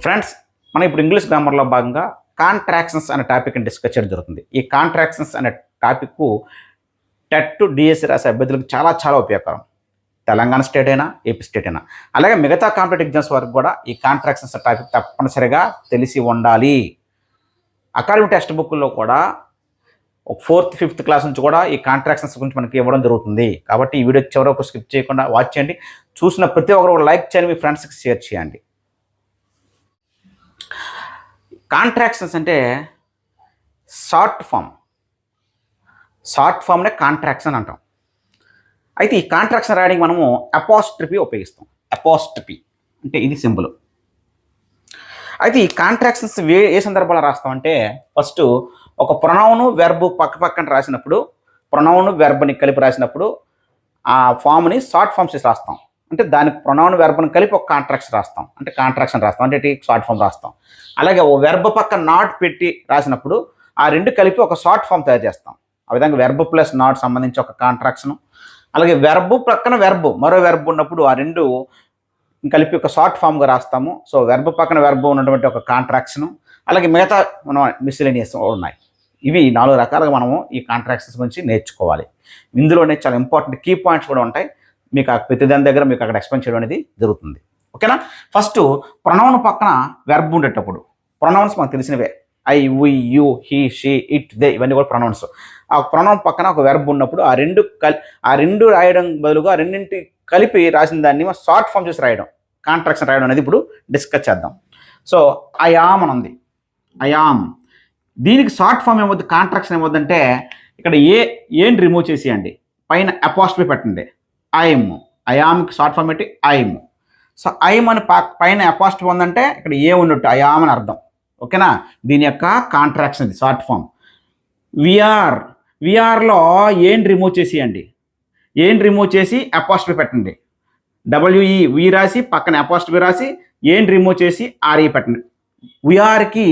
Friends, మనం ఇప్పుడు English గ్రామర్లో భాగంగా కాంట్రాక్షన్స్ అనే టాపిక్ని డిస్కస్ చేయడం జరుగుతుంది. ఈ కాంట్రాక్షన్స్ అనే టాపిక్ టెట్ డిఎస్సి రాసే అభ్యర్థులకు చాలా చాలా ఉపయోగకరం. తెలంగాణ స్టేట్ అయినా, ఏపీ స్టేట్ అయినా, అలాగే మిగతా కాంపిటేటివ్ ఎగ్జామ్స్ వరకు కూడా ఈ కాంట్రాక్షన్స్ టాపిక్ తప్పనిసరిగా తెలిసి ఉండాలి. అకాడమిక్ టెక్స్ట్ బుక్లో కూడా 4th, 5th క్లాస్ నుంచి కూడా ఈ కాంట్రాక్షన్స్ గురించి మనకి ఇవ్వడం జరుగుతుంది. కాబట్టి ఈ వీడియో చివరి వరకు స్కిప్ చేయకుండా వాచ్ చేయండి. చూసిన ప్రతి ఒక్కరు లైక్ చేయండి, మీ ఫ్రెండ్స్కి షేర్ చేయండి. కాంట్రాక్షన్స్ అంటే షార్ట్ ఫామ్నే కాంట్రాక్షన్ అంటాం. అయితే ఈ కాంట్రాక్షన్ రాయడానికి మనము అపాస్ట్రఫీ ఉపయోగిస్తాం. అపాస్ట్రఫీ అంటే ఇది సింబల్. అయితే ఈ కాంట్రాక్షన్స్ ఏ సందర్భాల్లో రాస్తామంటే, ఫస్ట్ ఒక ప్రొనౌన్ వెర్బ్ పక్కన రాసినప్పుడు, ప్రొనౌన్ వెర్బ్ని కలిపి రాసినప్పుడు ఆ ఫామ్ని షార్ట్ ఫామ్స్ చేసి రాస్తాం. అంటే దానికి ప్రొనౌన్ వెర్బ్ని కలిపి ఒక కాంట్రాక్షన్ రాస్తాం, అంటే కాంట్రాక్షన్ రాస్తాం, అంటే షార్ట్ ఫామ్ రాస్తాం. అలాగే ఓ వెర్బ్ పక్కన నాట్ పెట్టి రాసినప్పుడు ఆ రెండు కలిపి ఒక షార్ట్ ఫామ్ తయారు చేస్తాం. ఆ విధంగా వెర్బ్ ప్లస్ నాట్ సంబంధించి ఒక కాంట్రాక్షన్. అలాగే వెర్బ్ పక్కన మరో వెర్బ్ ఉన్నప్పుడు ఆ రెండు కలిపి ఒక షార్ట్ ఫామ్గా రాస్తాము. సో వెర్బ్ పక్కన వెర్బ్ ఉన్నటువంటి ఒక కాంట్రాక్షను, అలాగే మిగతా మనం మిస్సిలేనియస్ ఉన్నాయి. ఇవి 4 రకాలుగా మనము ఈ కాంట్రాక్షన్స్ గురించి నేర్చుకోవాలి. ఇందులోనే చాలా ఇంపార్టెంట్ కీ పాయింట్స్ కూడా ఉంటాయి. మీకు ప్రతి దాని దగ్గర మీకు అక్కడ ఎక్స్ప్లెయిన్ చేయడం అనేది జరుగుతుంది. ఓకేనా? ఫస్ట్ ప్రొనౌన్ పక్కన వెర్బ్ ఉండేటప్పుడు, ప్రొనౌన్స్ మనకు తెలిసినవే, I, we, you, he, she, it, they, ఇవన్నీ కూడా ప్రొనౌన్స్. ఆ ప్రొనౌన్ పక్కన ఒక వెర్బ్ ఉన్నప్పుడు ఆ రెండు రాయడం బదులుగా ఆ రెండింటి కలిపి రాసిన దాన్ని షార్ట్ ఫామ్ చేసి రాయడం, కాంట్రాక్షన్ రాయడం అనేది ఇప్పుడు డిస్కస్ చేద్దాం. సో ఐ ఆమ్ అని ఉంది, ఐ ఆమ్. దీనికి షార్ట్ ఫామ్ ఏమవుతుంది, కాంట్రాక్షన్ ఏమవుతుందంటే, ఇక్కడ ఏం రిమూవ్ చేసేయండి, పైన అపాస్ట్రఫీ పెట్టండి, ఐఎమ్. ఐ ఆమ్కి షార్ట్ ఫామ్ పెట్టి ఐఎమ్. సో ఐఎమ్ అని పైన అపాస్ట్రఫీ ఉందంటే ఇక్కడ ఏ ఉన్నట్టు, ఐ ఆమ్ అని అర్థం. ఓకేనా? దీని యొక్క కాంట్రాక్షన్ ఇది షార్ట్ ఫామ్. విఆర్లో ఏం రిమూవ్ చేసేయండి, ఏం రిమూవ్ చేసి అపాస్ట్రఫీ పెట్టండి, డబ్ల్యూఈ వి రాసి పక్కన అపాస్ట్రఫీ రాసి ఏం రిమూవ్ చేసి ఆర్ఈ పెట్టండి. విఆర్కి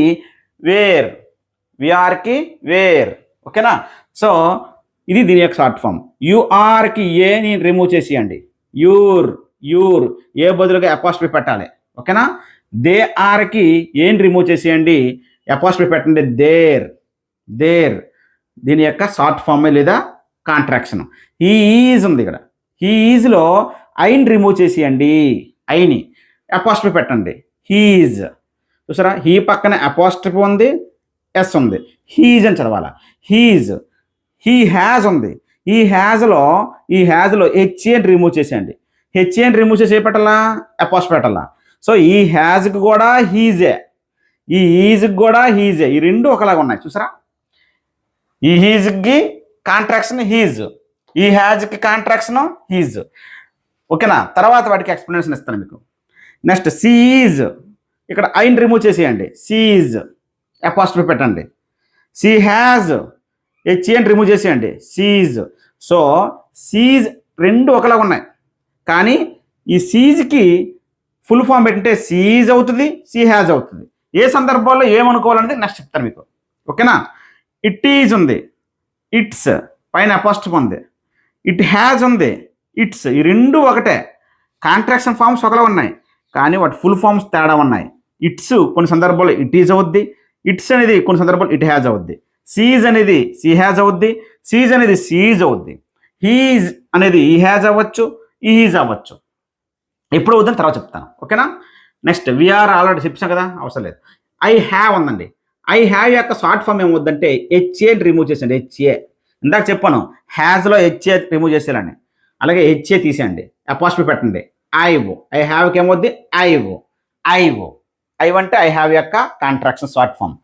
వేర్. ఓకేనా? సో ఇది దీని యొక్క షార్ట్ ఫామ్. యూఆర్కి ఏని రిమూవ్ చేసేయండి, యూర్. ఏ బదులుగా అపాస్ట్రఫీ పెట్టాలి. ఓకేనా? దే ఆర్కి ఏం రిమూవ్ చేసేయండి, అపాస్ట్రఫీ పెట్టండి, దేర్. దీని యొక్క షార్ట్ ఫామ్ లేదా కాంట్రాక్షన్. హీ ఈజ్ ఉంది ఇక్కడ, హీ ఈజ్లో ఐని రిమూవ్ చేసేయండి, ఐని అపాస్ట్రఫీ పెట్టండి, హీజ్. చూసారా? హీ పక్కన అపాస్ట్రఫీ ఉంది, ఎస్ ఉంది, హీజ్ అని చదవాలా. హీజ్. హీ హ్యాజ్ ఉంది, ఈ హ్యాజ్లో హెచ్ఏని రిమూవ్ చేసేయండి, హెచ్ఏని రిమూవ్ చేసి ఏ పెట్టాలా, అపాస్ట్రఫీ పెట్టాలా. సో ఈ హ్యాజ్కి కూడా హీజే, ఈ ఈజ్కి కూడా హీజే, ఈ రెండు ఒకలాగా ఉన్నాయి. చూసారా? ఈ హీజ్కి కాంట్రాక్షన్ హీజ్, ఈ హ్యాజ్కి కాంట్రాక్షన్ హీజ్. ఓకేనా? తర్వాత వాటికి ఎక్స్ప్లెనేషన్ ఇస్తాను మీకు. నెక్స్ట్ సీజ్, ఇక్కడ ఐని రిమూవ్ చేసేయండి, సీజ్ అపాస్ట్రఫీ పెట్టండి. సీ హ్యాజ్, హెచ్ఏని రిమూవ్ చేసేయండి, సీజ్. సో సీజ్ రెండు ఒకలాగా ఉన్నాయి, కానీ ఈ సీజ్కి ఫుల్ ఫామ్ పెట్టింటే సీజ్ అవుతుంది, సీ హ్యాజ్ అవుతుంది. ఏ సందర్భాల్లో ఏమనుకోవాలనేది నెక్స్ట్ చెప్తాను మీకు. ఓకేనా? ఇట్ ఈజ్ ఉంది, ఇట్స్ పైన అపాస్ట్రఫీ ఉంది, ఇట్ హ్యాజ్ ఉంది, ఇట్స్. ఈ రెండు ఒకటే, కాంట్రాక్షన్ ఫామ్స్ ఒకలా ఉన్నాయి, కానీ వాటి ఫుల్ ఫామ్స్ తేడా ఉన్నాయి. ఇట్స్ కొన్ని సందర్భాల్లో ఇట్ ఈజ్ అవుద్ది, ఇట్స్ అనేది కొన్ని సందర్భాల్లో ఇట్ హ్యాజ్ అవుద్ది, సీజ్ అనేది సీ హ్యాజ్ అవుద్ది, సీజ్ అనేది సీజ్ అవుద్ది, హీజ్ అనేది ఈ హ్యాజ్ అవ్వచ్చు, ఈ హీజ్ అవ్వచ్చు. ఎప్పుడు అవుద్దని తర్వాత చెప్తాను. ఓకేనా? నెక్స్ట్ విఆర్ ఆల్రెడీ చెప్పాం కదా, అవసరం లేదు. ఐ హ్యావ్ ఉందండి, ఐ హ్యావ్ యొక్క షార్ట్ ఫామ్ ఏమవుద్దంటే హెచ్ఏని రిమూవ్ చేసేయండి, హెచ్ఏ. ఇందాక చెప్పాను హ్యాజ్లో హెచ్ఏ రిమూవ్ చేసేయాలని, అలాగే హెచ్ఏ తీసేయండి, అపాస్ట్రఫీ పెట్టండి, ఐవ్. ఐ హ్యావ్కి ఏమవుద్ది, ఐవ్ అంటే ఐ హ్యావ్ యొక్క contraction short form.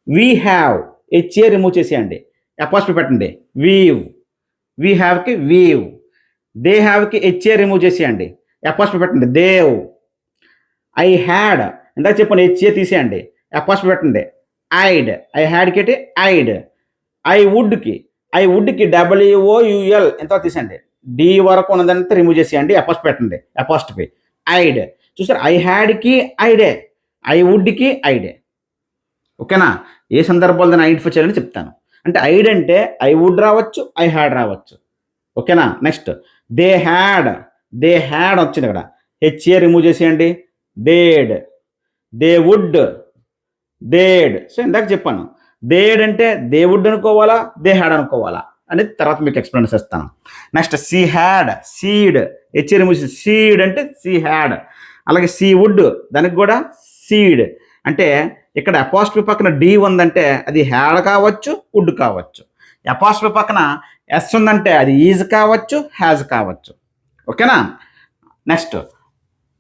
We have, HA remove చేసేయండి, అపాస్ట్రఫీ పెట్టండి, వీ హ్యావ్కి వీవ్. దే హ్యావ్కి హెచ్ఏ రిమూవ్ చేసేయండి, అపాస్ట్రఫీ పెట్టండి, దేవ్. ఐ హ్యాడ్, ఇందాక చెప్పండి హెచ్ఏ తీసేయండి, అపాస్ట్రఫీ పెట్టండి, ఐడ్. ఐ హ్యాడ్కి అయితే ఐడ్. ఐ వుడ్కి డబ్ల్యూఓయుఎల్ ఎంత తీసేయండి, డి వరకు ఉన్నదంతా రిమూవ్ చేసేయండి, అపాస్ట్రఫీ పెట్టండి, అపాస్ట్రఫీ, ఐడ్. చూసారు? ఐ హ్యాడ్కి ఐడే, ఐ వుడ్కి ఐడే. ఓకేనా? ఏ సందర్భాల్లో దాన్ని ఐడెంటిఫై చేయాలని చెప్తాను. అంటే ఐడ్ అంటే ఐ వుడ్ రావచ్చు, ఐ హ్యాడ్ రావచ్చు. ఓకేనా? నెక్స్ట్ దే హ్యాడ్ వచ్చింది ఇక్కడ, హెచ్ఏ రిమూవ్ చేసేయండి, they'd. They would, they'd. So ఇందాక చెప్పాను, దేడ్ అంటే దే వుడ్ అనుకోవాలా, దే హ్యాడ్ అనుకోవాలా అనేది తర్వాత మీకు ఎక్స్ప్లెయిన్ చేస్తాను. Next she had, she'd, she'd అంటే సీ హ్యాడ్. అలాగే సీ వుడ్, దానికి కూడా సీడ్. అంటే ఇక్కడ అపాస్ట్రఫీ పక్కన డి ఉందంటే అది హ్యాడ్ కావచ్చు, వుడ్ కావచ్చు. అపాస్ట్రఫీ పక్కన ఎస్ ఉందంటే అది ఈజ్ కావచ్చు, హ్యాజ్ కావచ్చు. ఓకేనా. నెక్స్ట్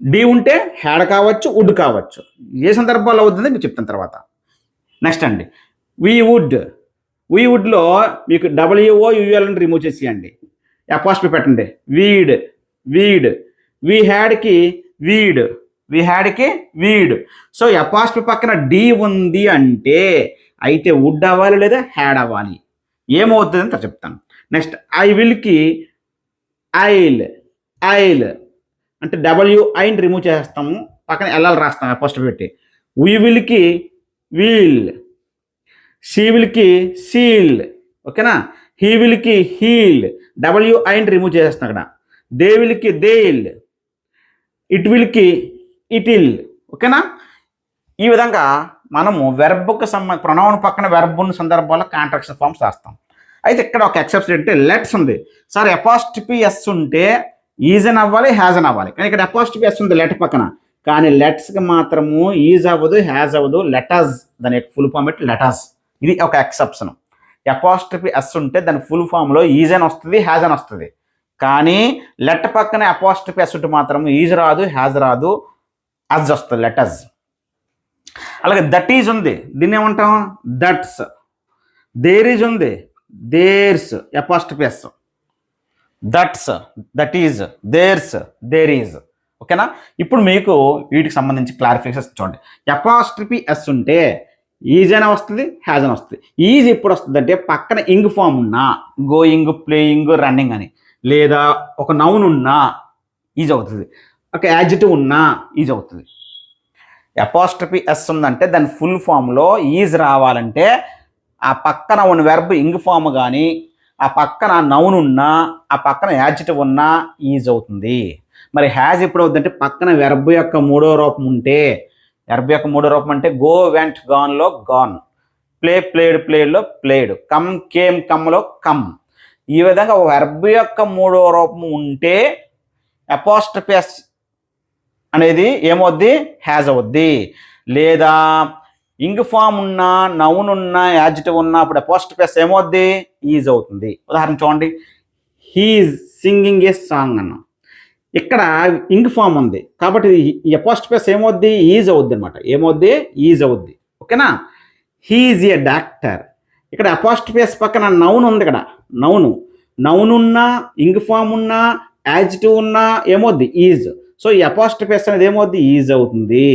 డి ఉంటే హ్యాడ్ కావచ్చు, వుడ్ కావచ్చు. ఏ సందర్భాల్లో అవుతుంది మీకు చెప్తాను తర్వాత. నెక్స్ట్ అండి వీ వుడ్. వీ వుడ్లో మీకు WOUL అని రిమూవ్ చేసేయండి, అపాస్ట్రఫీ పెట్టండి. We'd, we'd. వీ హ్యాడ్కి వీడ్, వీ హ్యాడ్కి వీడ్. సో అపాస్ట్రఫీ పక్కన డి ఉంది అంటే అయితే వుడ్ అవ్వాలి లేదా హ్యాడ్ అవ్వాలి. ఏమవుతుంది అని చెప్తాను. నెక్స్ట్ ఐ విల్కి ఐల్, ఐల్ అంటే WIని రిమూవ్ చేస్తాము, పక్కన LL రాస్తాం అపాస్ట్రఫీ పెట్టి. వీ విల్కి వీల్, షీ విల్కి సీల్డ్. ఓకేనా. హీ విల్కి హీల్డ్, WIని రిమూవ్ చేస్తాం అక్కడ. దే విల్కి దేల్, ఇట్ విల్కి ఇటిల్. ఓకేనా. ఈ విధంగా మనము వెర్బ్కి ప్రొనౌన్ పక్కన వెర్బ్ సందర్భాల్లో కాంట్రాక్షన్ ఫార్మ్స్ రాస్తాం. అయితే ఇక్కడ ఒక ఎక్సెప్షన్ అంటే లెట్స్ ఉంది. సార్ అపాస్ట్రఫీ ఎస్ ఉంటే ఈజ్ అని అవ్వాలి, హ్యాజ్ అని అవ్వాలి. కానీ ఇక్కడ అపాస్ట్రఫీ ఎస్ ఉంది లెట్ పక్కన, కానీ లెట్స్కి మాత్రము ఈజ్ అవ్వదు, హ్యాజ్ అవ్వదు. లెటస్, దాని యొక్క ఫుల్ ఫామ్ పెట్టి లెటస్. ఇది ఒక ఎక్సెప్షన్. అపాస్ట్రఫీ ఎస్ ఉంటే దాని ఫుల్ ఫామ్లో ఈజ్ అని వస్తుంది, హ్యాజ్ అని వస్తుంది. కానీ లెట్ పక్కన అపాస్ట్రఫీ ఎస్ ఉంటే మాత్రం ఈజ్ రాదు, హ్యాజ్ రాదు, అజ్ వస్తుంది, లెటస్. అలాగే దట్ ఈజ్ ఉంది, దీన్ని ఏమంటాం దట్స్. దేర్ ఈజ్ ఉంది, there's, apostrophe S. That's, that is, there's, there is. ఓకేనా. ఇప్పుడు మీకు వీటికి సంబంధించి క్లారిఫికేషన్ చూడండి. అపాస్ట్రఫీ ఎస్ ఉంటే ఈజ్ అని వస్తుంది, హ్యాజ్ అని వస్తుంది. ఈజ్ ఎప్పుడు వస్తుంది అంటే పక్కన ఇంగ్ ఫామ్ ఉన్నా, గోయింగ్, ప్లేయింగ్, రన్నింగ్ అని, లేదా ఒక నౌన్ ఉన్నా ఈజ్ అవుతుంది, ఒక యాడ్జెక్టివ్ ఉన్నా ఈజ్ అవుతుంది. అపాస్ట్రఫీ ఎస్ ఉందంటే దాని ఫుల్ ఫామ్లో ఈజ్ రావాలంటే ఆ పక్కన ఉన్న వెర్బ్ ఇంగ్ ఫామ్ కానీ, ఆ పక్కన నౌన్ ఉన్నా, ఆ పక్కన యాడ్జెక్టివ్ ఉన్నా ఈజ్ అవుతుంది. మరి హ్యాజ్ ఎప్పుడు అవుతుందంటే పక్కన వెర్బ్ యొక్క మూడో రూపం ఉంటే. వెర్బ్ యొక్క మూడో రూపం అంటే గో, వెంట్, గాన్లో గాన్, ప్లే, ప్లేడ్, ప్లేడ్లో ప్లేడ్, కమ్, కేమ్, కమ్లో కమ్. ఈ విధంగా వెర్బ్ యొక్క మూడో రూపం ఉంటే అపాస్ట్రఫీ ఎస్ అనేది ఏమవుద్ది, హ్యాజ్ అవుద్ది. లేదా ఇంగ్ ఫామ్ ఉన్నా, నౌన్ ఉన్నా, యాడ్జెక్టివ్ ఉన్నా అప్పుడు అపాస్ట్రఫీ ఎస్ ఏమవుద్ది, ఈజ్ అవుతుంది. ఉదాహరణ చూడండి, హీఈస్ సింగింగ్ ఏ సాంగ్ అన్న. ఇక్కడ ఇంగ్ ఫామ్ ఉంది కాబట్టి ఈ అపాస్ట్రఫీ ఎస్ ఏమవుద్ది, ఈజ్ అవుద్ది అనమాట. ఏమవుద్ది, ఈజ్ అవుద్ది. ఓకేనా. హీఈజ్ ఏ డాక్టర్. ఇక్కడ అపాస్ట్రఫీ ఎస్ పక్కన నౌన్ ఉంది. ఇక్కడ నౌన్ ఉన్నా, ఇంగ్ ఫామ్ ఉన్నా, యాడ్జెక్టివ్ ఉన్నా ఏమవుద్ది, ఈజ్. సో ఈ అపాస్ట్రఫీ ఎస్ అనేది ఏమవుద్ది, ఈజ్ అవుతుంది.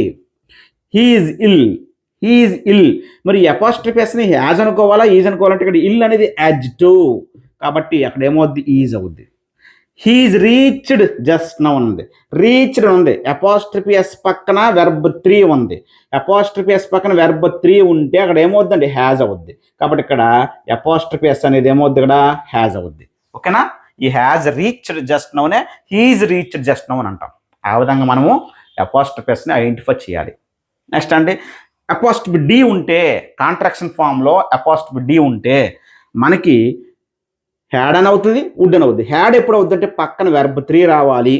హీఈజ్ ఇల్, హీఈజ్ ఇల్. మరి ఈ అపాస్ట్రఫీ ఎస్ని హ్యాజ్ అనుకోవాలా, ఈజ్ అనుకోవాలంటే ఇక్కడ ఇల్ అనేది యాడ్జెక్టివ్ కాబట్టి అక్కడ ఏమవుద్ది, ఈజ్ అవుద్ది. హీఈజ్ రీచ్డ్ జస్ట్ నౌ ఉంది, రీచ్డ్ ఉంది. అపాస్ట్రఫీ ఎస్ పక్కన వెర్బ్ 3 ఉంది. అపాస్ట్రఫీ ఎస్ పక్కన వెర్బ్ 3 ఉంటే అక్కడ ఏమవుద్దండి, హ్యాజ్ అవుద్ది. కాబట్టి ఇక్కడ అపాస్ట్రఫీ ఎస్ అనేది ఏమవుద్ది, ఇక్కడ హ్యాజ్ అవుద్ది. ఓకేనా. ఈ హ్యాజ్ రీచ్డ్ జస్ట్ నౌనే హీఈజ్ రీచ్డ్ జస్ట్ నౌ అని అంటాం. ఆ విధంగా మనము అపాస్ట్రఫీ ఎస్ని ఐడెంటిఫై చేయాలి. నెక్స్ట్ అండి అపాస్ట్రఫీ డి ఉంటే, కాంట్రాక్షన్ ఫామ్లో అపాస్ట్రఫీ డి ఉంటే మనకి హ్యాడ్ అని అవుతుంది, వుడ్ అని అవుతుంది. హ్యాడ్ ఎప్పుడు అవుద్ది అంటే పక్కన వెర్బ్ 3 రావాలి.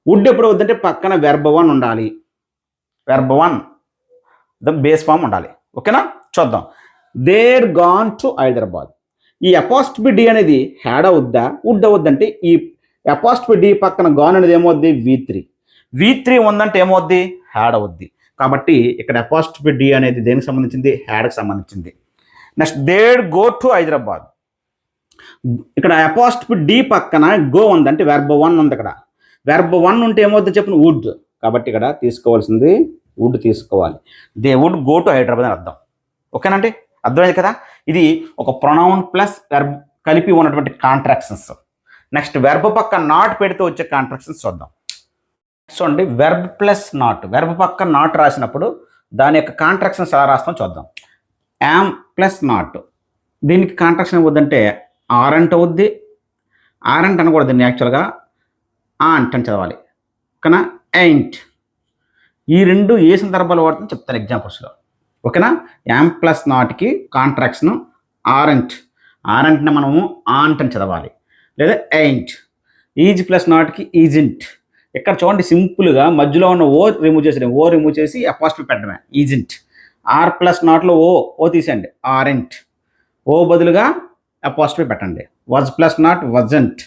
వుడ్ ఎప్పుడు అవుద్ది అంటే పక్కన వెర్బ్ 1 ఉండాలి. వెర్బ్ 1 ద బేస్ ఫామ్ ఉండాలి. ఓకేనా. చూద్దాం. They'd gone to Hyderabad. ఈ అపాస్ట్రఫీ డి అనేది హ్యాడ్ అవుద్దా, వుడ్ అవుద్దంటే ఈ అపాస్ట్రఫీ డి పక్కన గాన్ అనేది ఏమవుద్ది, V3 ఉందంటే ఏమవుద్ది, హ్యాడ్ అవుద్ది. కాబట్టి ఇక్కడ అపాస్ట్రఫీ డి అనేది దేనికి సంబంధించింది, హ్యాడ్కి సంబంధించింది. Next they'd go to Hyderabad. ఇక్కడ అపాస్ట్రఫీ డి పక్కన గో ఉంది అంటే వెర్బ్ 1 ఉంది. ఇక్కడ వెర్బ్ 1 ఉంటే ఏమవుతుంది చెప్పిన, వుడ్. కాబట్టి ఇక్కడ తీసుకోవాల్సింది వుడ్ తీసుకోవాలి. They would go to Hyderabad అని అర్థం. ఓకేనండి, అర్థమైంది కదా. ఇది ఒక ప్రొనౌన్ ప్లస్ వెర్బ్ కలిపి ఉన్నటువంటి కాంట్రాక్షన్స్. నెక్స్ట్ వెర్బ్ పక్క నాట్ పెడితే వచ్చే కాంట్రాక్షన్స్ చూద్దాం. చూడండి, వెర్బ్ ప్లస్ నాట్. వెర్బ్ పక్క నాట్ రాసినప్పుడు దాని యొక్క కాంట్రాక్షన్స్ ఎలా రాస్తాం చూద్దాం. యామ్ ప్లస్ నాట్, దీనికి కాంట్రాక్షన్ ఇవ్వద్దంటే ఆరంట్ అవుద్ది. ఆరంట్ అనకూడదు, దీన్ని యాక్చువల్గా ఆంట్ అని చదవాలి. ఓకేనా. ఎయింట్, ఈ రెండు ఏ సందర్భాలు వాడుతుందో చెప్తాను ఎగ్జాంపుల్స్లో. ఓకేనా? యామ్ ప్లస్ నాట్కి కాంట్రాక్షన్ ఆరెంట్. ఆరెంట్ని మనము ఆంట్ అని చదవాలి, లేదా ఎయింట్. ఈజ్ ప్లస్ నాట్కి ఈజింట్. ఇక్కడ చూడండి సింపుల్గా మధ్యలో ఉన్న ఓ రిమూవ్ చేసి అపాస్ట్రఫీ పెట్టడమే ఈజింట్. ఆర్ ప్లస్ నాట్లో ఓ తీసేయండి ఆరెంట్. ఓ బదులుగా అపాస్ట్రఫీ పెట్టండి. Was plus not wasn't.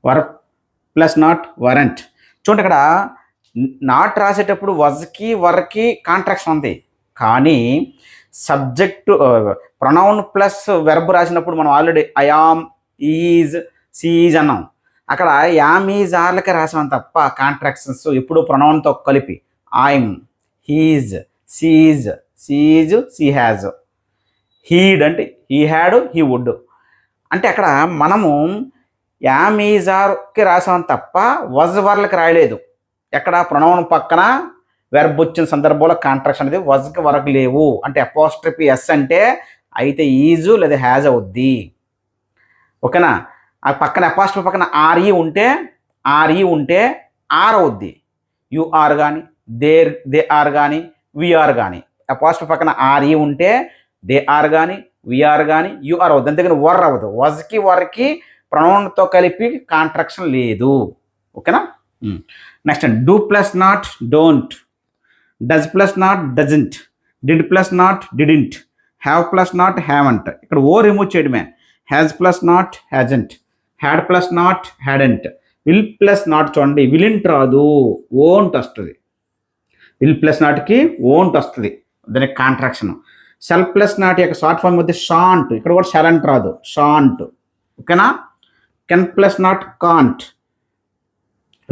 Were plus not weren't. చూడండి ఇక్కడ నాట్ రాసేటప్పుడు వజ్కి వర్కి కాంట్రాక్షన్ ఉంది, కానీ సబ్జెక్టు ప్రొనౌన్ ప్లస్ వెర్బ్ రాసినప్పుడు మనం ఆల్రెడీ ఐఆమ్, ఈజ్, సీజ్ అన్నాం. అక్కడ యామ్, ఈజ్, ఆర్లకే రాసాం తప్ప కాంట్రాక్షన్స్ ఎప్పుడు ప్రొనౌన్తో కలిపి I'm, he's, she's, she's, she has. He'd అంటే హీ హ్యాడ్, హీ వుడ్. అంటే అక్కడ మనము యామ్, ఈజ్, ఆర్కి రాసాం తప్ప వజ్ వర్లకి రాయలేదు. ఎక్కడ ప్రొనౌన్ పక్కన వెర్బ్ వచ్చిన సందర్భంలో కాంట్రాక్షన్ అనేది వజ్కి వరకు లేవు. అంటే అపోస్ట్రఫీ ఎస్ అంటే అయితే ఈజు లేదా హ్యాజ్ అవుద్ది. ఓకేనా? ఆ పక్కన అపోస్ట్రఫీ పక్కన ఆర్ఈ ఉంటే ఆర్ అవుద్ది. యూఆర్ కానీ దే ఆర్ కానీ విఆర్ కానీ. అపోస్ట్రఫీ పక్కన ఆర్ఈ ఉంటే దే ఆర్ కానీ విఆర్ కానీ యూఆర్ అవుద్ది. అంతేగాని వర్ అవ్వదు. వజ్కి వర్కి ప్రొనౌన్తో కలిపి కాంట్రాక్షన్ లేదు. ఓకేనా? Next do plus not don't. Does plus not doesn't. Did plus not didn't. Have plus not haven't. ఇక్కడ ఓ రిమూవ్ చేయడమే. Has plus not hasn't. Had plus not hadn't. Will plus not చూడండి విలింట్ రాదు, ఓంట్ వస్తుంది. Will plus నాట్కి won't వస్తుంది, దానికి contraction. Shall plus not యొక్క short form వద్ద shan't. ఇక్కడ కూడా షలంట్ రాదు, షాంట్. ఓకేనా? Can plus not can't.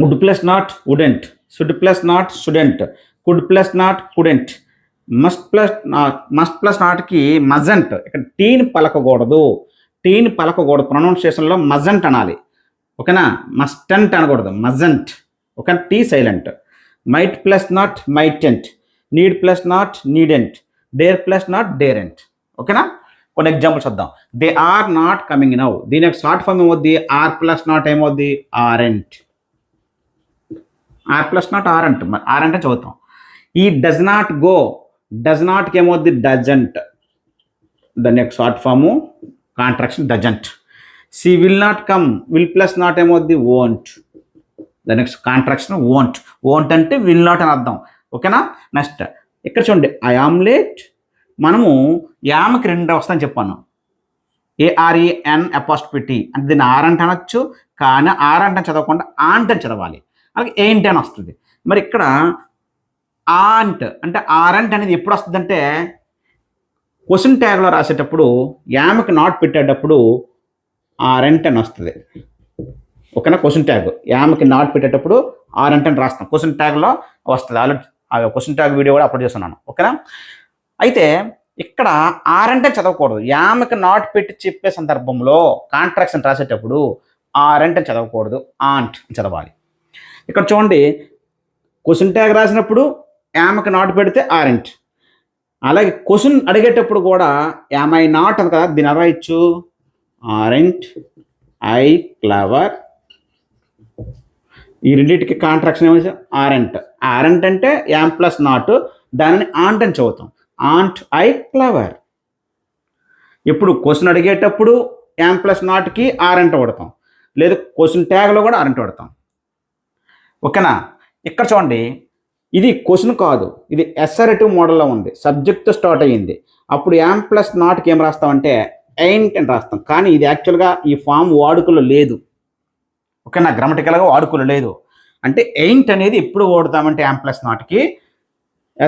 Would plus not wouldn't. Should plus not shouldn't. Could plus not couldn't. Must plus నాట్కి మజంట్. ఇక్కడ టీని పలకకూడదు, ప్రొనౌన్సియేషన్లో మజంట్ అనాలి. ఓకేనా? మస్టంట్ అనకూడదు, mustn't. Okay, T silent. Might plus not mightn't. Need plus not needn't. Dare plus not daren't. ఓకేనా? కొన్ని ఎగ్జాంపుల్స్ వద్దాం. They are not coming now. దీని యొక్క షార్ట్ ఫామ్ ఏమవుద్ది? ఆర్ ప్లస్ నాట్ ఏమవుద్ది? Aren't. Are plus not aren't. Aren't చదువుతాం. ఈ does not go. Does నాట్కి ఏమవుద్ది? డజంట్. దాని యొక్క short form contraction doesn't. She will not come. Will plus not ఏమవుద్ది? వోంట్. దాని యొక్క కాంట్రాక్షన్ వోంట్. వోంట్ అంటే విల్ నాట్ అని అర్థం. ఓకేనా? నెక్స్ట్ ఇక్కడ చూడండి ఐఆమ్ లేట్. మనము యామ్కి రెండు వస్తాయని చెప్పాను. ఏఆర్ఈఎన్ అపాస్ట్రఫీ టీ అంటే దీన్ని ఆరంట్ అనొచ్చు, కానీ ఆరంట్ అని చదవకుండా ఆంట్ అని చదవాలి. అలాగే ఏంటి అని వస్తుంది. మరి ఇక్కడ ఆంట్ అంటే ఆరంట్ అనేది ఎప్పుడు వస్తుందంటే క్వశ్చన్ ట్యాగ్లో రాసేటప్పుడు యామ్కి నాట్ పెట్టేటప్పుడు ఆరెంట్ అని వస్తుంది. ఓకేనా? క్వశ్చన్ ట్యాగ్ యామ్కి నాట్ పెట్టేటప్పుడు ఆరెంట్ అని రాస్తాం, క్వశ్చన్ ట్యాగ్లో వస్తుంది. ఆల్రెడీ ఆ క్వశ్చన్ ట్యాగ్ వీడియో కూడా అప్లోడ్ చేస్తున్నాను. ఓకేనా? అయితే ఇక్కడ ఆరంటే చదవకూడదు. యామ్కి నాట్ పెట్టి చెప్పే సందర్భంలో కాంట్రాక్షన్ రాసేటప్పుడు ఆరెంట్ అని చదవకూడదు, ఆంట్ అని చదవాలి. ఇక్కడ చూడండి క్వశ్చన్ ట్యాగ్ రాసినప్పుడు యామ్కి నాట్ పెడితే ఆరెంట్. అలాగే క్వశ్చన్ అడిగేటప్పుడు కూడా యామ్ ఐ నాట్ అని కదా, దీని ఎలా ఇచ్చు? Aren't, I clever. ఈ రెండింటికి కాంట్రాక్షన్ ఏమో ఆరెంట్. ఆరెంట్ అంటే యామ్ ప్లస్ నాట్, దానిని ఆంట్ అని చదువుతాం. Ain't I clever. ఇప్పుడు క్వశ్చన్ అడిగేటప్పుడు యామ్ ప్లస్ నాట్కి ఆరెంట్ వాడతాం, లేదు క్వశ్చన్ ట్యాగ్లో కూడా ఆరెంట్ వాడతాం. ఓకేనా? ఇక్కడ చూడండి ఇది క్వశ్చన్ కాదు, ఇది అసర్టివ్ మోడల్లో ఉంది. సబ్జెక్ట్తో స్టార్ట్ అయ్యింది. అప్పుడు యామ్ ప్లస్ నాట్కి ఏం రాస్తామంటే ఎయింట్ అని రాస్తాం. కానీ ఇది యాక్చువల్గా ఈ ఫామ్ వాడుకలో లేదు. ఓకేనా? గ్రామటికల్గా వాడుకలో లేదు. అంటే ఎయింట్ అనేది ఎప్పుడు వాడతామంటే యామ్ ప్లస్ నాట్కి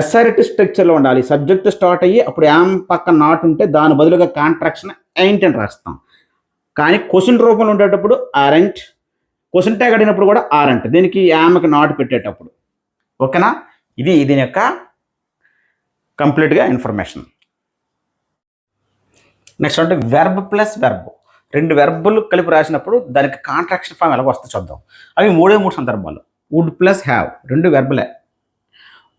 అసర్టివ్ స్ట్రక్చర్లో ఉండాలి. సబ్జెక్ట్ స్టార్ట్ అయ్యి అప్పుడు యామ్ పక్కన నాట్ ఉంటే దాని బదులుగా కాంట్రాక్షన్ ఎయింట్ అని రాస్తాం. కానీ క్వశ్చన్ రూపంలో ఉండేటప్పుడు ఆరెంట్, క్వశ్చన్ ట్యాగ్ అడిగినప్పుడు కూడా ఆరెంట్, దీనికి యామ్కి నాట్ పెట్టేటప్పుడు. ఓకేనా? ఇది దీని యొక్క కంప్లీట్గా ఇన్ఫర్మేషన్. నెక్స్ట్ అంటే వెర్బ్ ప్లస్ వెర్బ్. రెండు వెర్బులు కలిపి రాసినప్పుడు దానికి కాంట్రాక్షన్ ఫామ్ ఎలాగో వస్తే చూద్దాం. అవి మూడు సందర్భాలు. వుడ్ ప్లస్ హ్యావ్, రెండు వెర్బులే.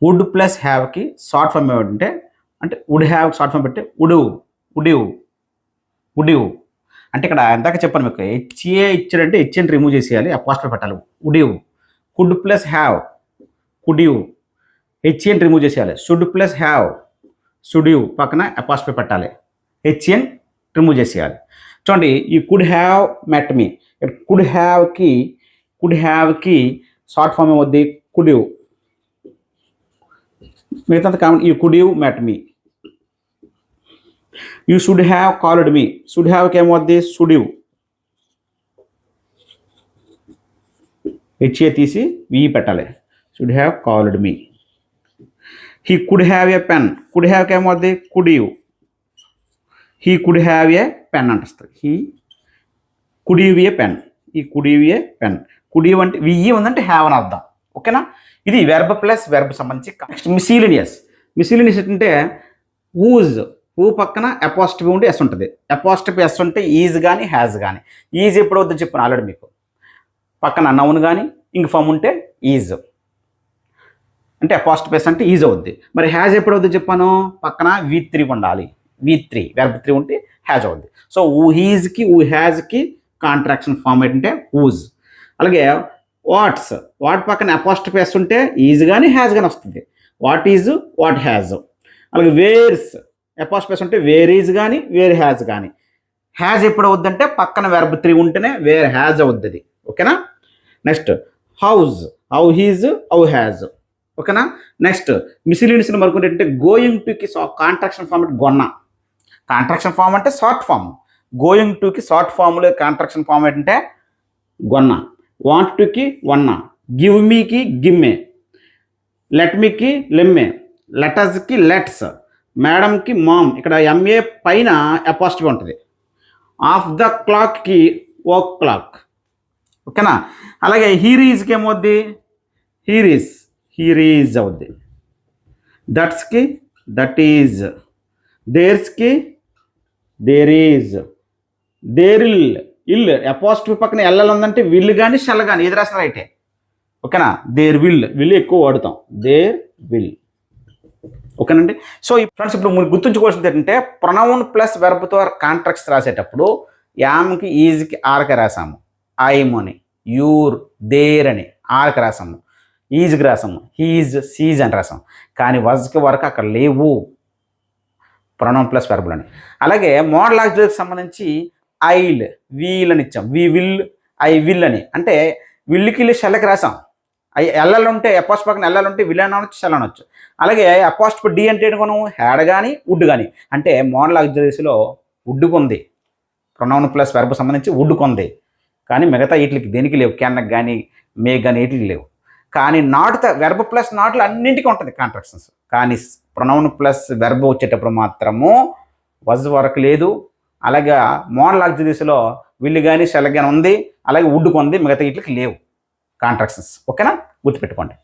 వుడ్ ప్లస్ హ్యావ్కి షార్ట్ ఫామ్ ఏమిటంటే అంటే వుడ్ హ్యావ్ షార్ట్ ఫామ్ పెట్టి వుడివ్. అంటే ఇక్కడ ఎందాక చెప్పాను మీకు, హెచ్ఏ ఇచ్చాడంటే హెచ్ఏని రిమూవ్ చేసేయాలి, అపాస్ట్రఫీ పెట్టాలి. Would've. Could plus have could've. HN remove చేసేయాలి. Should plus have, should you పక్కన అపాస్ట్రఫీ పెట్టాలి, హెచ్ఎన్ రిమూవ్ చేసేయాలి. చూడండి ఈ could have met me, could హ్యావ్కి షార్ట్ ఫామ్ ఏమవుద్ది కుడ్ యూ, మిగతా కామన్ ఈ could you met me. You should have called me, should హ్యావ్కి ఏమవుద్ది షుడ్ యూ, హెచ్ఏ తీసి వి పెట్టాలి, should have called me. He could have a pen, could హ్యావ్కి ఏమవుద్ది could you, he could have a pen అంటుంది, he could you a pen, ఈ could you a pen. Could you అంటే V ఉందంటే have అని అర్థం. ఓకేనా, ఇది వెర్బ్ ప్లస్ వెర్బ్ సంబంధించి. Next miscellaneous. మిసిలినియస్ అంటే హూజ్, హూ పక్కన అపాస్ట్రఫీ ఉండి ఎస్ ఉంటుంది. అపాస్ట్రఫీ ఎస్ ఉంటే ఈజ్ కానీ హ్యాజ్ కానీ. ఈజ్ ఎప్పుడు వద్దని చెప్పాను ఆల్రెడీ మీకు, పక్కన నౌన్ కానీ ఇంక ఫామ్ ఉంటే ఈజ్ అంటే అపాస్ట్రఫీ ఎస్ అంటే ఈజ్ అవుద్ది. మరి హ్యాజ్ ఎప్పుడు వద్దని చెప్పాను, పక్కన V3 ఉండాలి, V3 వెర్బ్ 3 ఉంటే హ్యాజ్ అవుద్ది. సో హూ హీజ్కి హూ హ్యాజ్కి కాంట్రాక్షన్ ఫామ్ ఏంటంటే హూజ్. అలాగే వాట్స్, వాట్ పక్కన అపాస్ట్రఫీ ఎస్ ఉంటే ఈజ్ కానీ హ్యాజ్ కానీ వస్తుంది, వాట్ ఈజ్ వాట్ హ్యాజ్. అలాగే వేర్స్ అపాస్ట్రఫీ ఎస్ ఉంటే వేర్ ఈజ్ కానీ వేర్ హ్యాజ్ కానీ. హ్యాజ్ ఎప్పుడు అవుద్దంటే పక్కన వెర్బ్ 3 ఉంటేనే వేర్ హ్యాజ్ అవుద్ది అది. ఓకేనా. Next how's, how he's how has. ఓకేనా. నెక్స్ట్ మిసిలినియస్ మరొకటి ఏంటంటే గోయింగ్ టుకి కాంట్రాక్షన్ ఫామ్ అంటే గొన్న. కాంట్రాక్షన్ ఫామ్ అంటే షార్ట్ ఫామ్, గోయింగ్ టుకి షార్ట్ ఫామ్లో కాంట్రాక్షన్ ఫామ్ ఏంటంటే గొన్న. వాంట్ టుకి వన్న, గివ్ మీకి గిమ్మే, లెట్ మీకి లెమ్మే, లెటర్స్కి లెట్స్, మేడంకి మామ్. ఇక్కడ ఎంఏ పైన అపాస్ట్రఫీ ఉంటుంది. ఆఫ్ ద క్లాక్కి ఓ క్లాక్. ఓకేనా. అలాగే హీరీజ్కి ఏమవుద్ది హీరీజ్ అవుద్ది. దట్స్కి that is, దేర్స్కి there is, దేరిల్ ill apostrophe పక్కన ఎల్ఎల్ ఉందంటే విల్ కానీ షెల్ కానీ ఏది రాసిన రైటే. ఓకేనా. దేర్ విల్ ఎక్కువ వాడుతాం, దేర్ విల్. ఓకేనండి. సో ఈ ఫ్రెండ్స్ ఇప్పుడు మీరు గుర్తుంచుకోవాల్సింది ఏంటంటే ప్రొనౌన్ ప్లస్ వెర్బ్తో కాంట్రాక్ట్స్ రాసేటప్పుడు యామ్కి ఈజ్కి ఆర్కి రాసాము, ఐమ్ అని, యూర్ దేర్ అని ఆర్కి రాసాము, ఈజ్కి రాసాము, హీజ్ సీజ్ అని రాసాము. కానీ వజ్కి వరకు అక్కడ లేవు ప్రొనౌన్ ప్లస్ వెర్బులని. అలాగే మోడల్ ఆక్సిలరీకి సంబంధించి ఐల్ వీల్ అని ఇచ్చాం, వి విల్ ఐ విల్ అని. అంటే విల్లుకి ఇల్లు షెల్కి రాసాం. ఎల్ఎల్ ఉంటే అపాస్ట్ పక్కన ఎల్ఎల్ ఉంటే విల్ అనవచ్చు షెల్ అనవచ్చు. అలాగే అపాస్ట్ డి అంటే మనం హ్యాడ్ కానీ వుడ్ కానీ. అంటే మోడల్ ఆక్సిలరీస్లో వుడ్కు ఉంది, ప్రొనౌన్ ప్లస్ వెర్బ్ సంబంధించి వుడ్కు ఉంది. కానీ మిగతా వీటికి దేనికి లేవు, కెన్కి కానీ మేక్ కానీ వీటికి లేవు. కానీ నాట్ వెర్బ్ ప్లస్ నాట్లు అన్నింటికి ఉంటుంది కాంట్రాక్షన్స్. కానీ ప్రొనౌన్ ప్లస్ వెర్బ్ వచ్చేటప్పుడు మాత్రము వజ్ వరకు లేదు. అలాగే మోడల్ ఆక్సిలరీస్లో విల్ కానీ షెల్ కానీ ఉంది, అలాగే వుడ్కు ఉంది, మిగతా వీటికి లేవు కాంట్రాక్షన్స్. ఓకేనా, గుర్తుపెట్టుకోండి.